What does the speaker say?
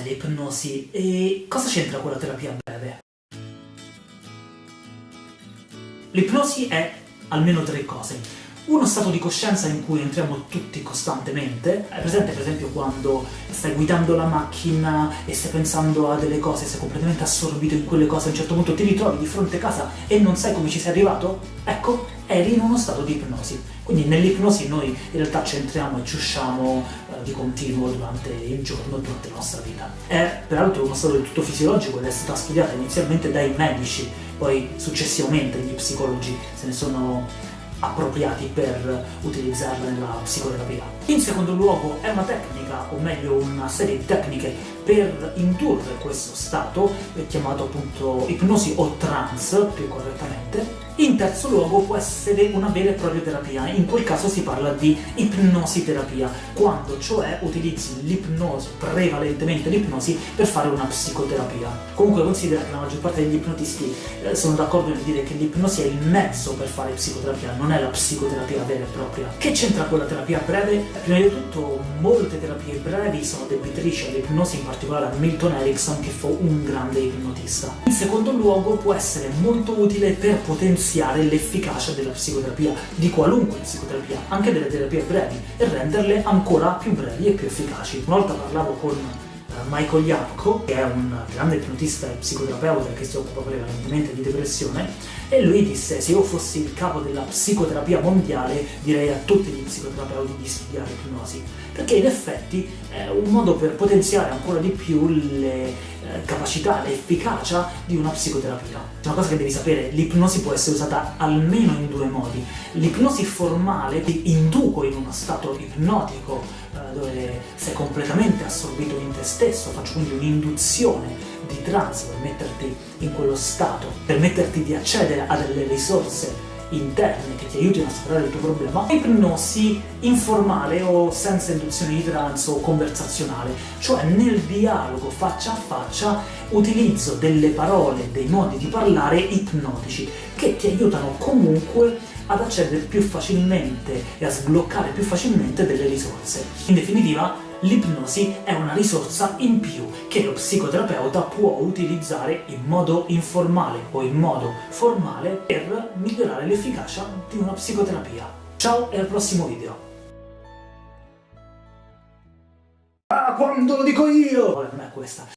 cos'è l'ipnosi e cosa c'entra con la terapia breve? L'ipnosi è almeno tre cose. Uno stato di coscienza in cui entriamo tutti costantemente. È presente per esempio quando stai guidando la macchina e stai pensando a delle cose, sei completamente assorbito in quelle cose, a un certo punto ti ritrovi di fronte a casa e non sai come ci sei arrivato? Ecco, eri in uno stato di ipnosi. Quindi nell'ipnosi noi in realtà ci entriamo e ci usciamo di continuo durante il giorno, durante la nostra vita. È peraltro uno stato del tutto fisiologico ed è stata studiata inizialmente dai medici, poi successivamente gli psicologi se ne sono appropriati per utilizzarla nella psicoterapia. In secondo luogo è una tecnica, o meglio una serie di tecniche per indurre questo stato, chiamato appunto ipnosi o trance più correttamente. In terzo luogo può essere una vera e propria terapia, in quel caso si parla di ipnosi terapia, quando cioè utilizzi l'ipnosi, prevalentemente l'ipnosi, per fare una psicoterapia. Comunque considera che la maggior parte degli ipnotisti sono d'accordo nel dire che l'ipnosi è il mezzo per fare psicoterapia, non è la psicoterapia vera e propria. Che c'entra con la terapia breve? Prima di tutto molte terapie brevi sono debitrici all'ipnosi, in particolare a Milton Erickson, che fu un grande ipnotista. In secondo luogo può essere molto utile per potenziare l'efficacia della psicoterapia, di qualunque psicoterapia, anche delle terapie brevi, e renderle ancora più brevi e più efficaci. Una volta parlavo con Michael Yapko, che è un grande ipnotista e psicoterapeuta che si occupa prevalentemente di depressione, e lui disse: se io fossi il capo della psicoterapia mondiale direi a tutti gli psicoterapeuti di studiare ipnosi, perché in effetti è un modo per potenziare ancora di più le capacità, l'efficacia di una psicoterapia. C'è una cosa che devi sapere: l'ipnosi può essere usata almeno in due modi. L'ipnosi formale ti induco in uno stato ipnotico dove sei completamente assorbito in te stesso, faccio quindi un'induzione di trance per metterti in quello stato, permetterti di accedere a delle risorse interne che ti aiutino a superare il tuo problema. Ipnosi informale o senza induzione di trance o conversazionale, cioè nel dialogo faccia a faccia utilizzo delle parole, dei modi di parlare ipnotici che ti aiutano comunque ad accedere più facilmente e a sbloccare più facilmente delle risorse. In definitiva, l'ipnosi è una risorsa in più che lo psicoterapeuta può utilizzare in modo informale o in modo formale per migliorare l'efficacia di una psicoterapia. Ciao e al prossimo video! Ah, quando lo dico io! Vabbè, non è questa.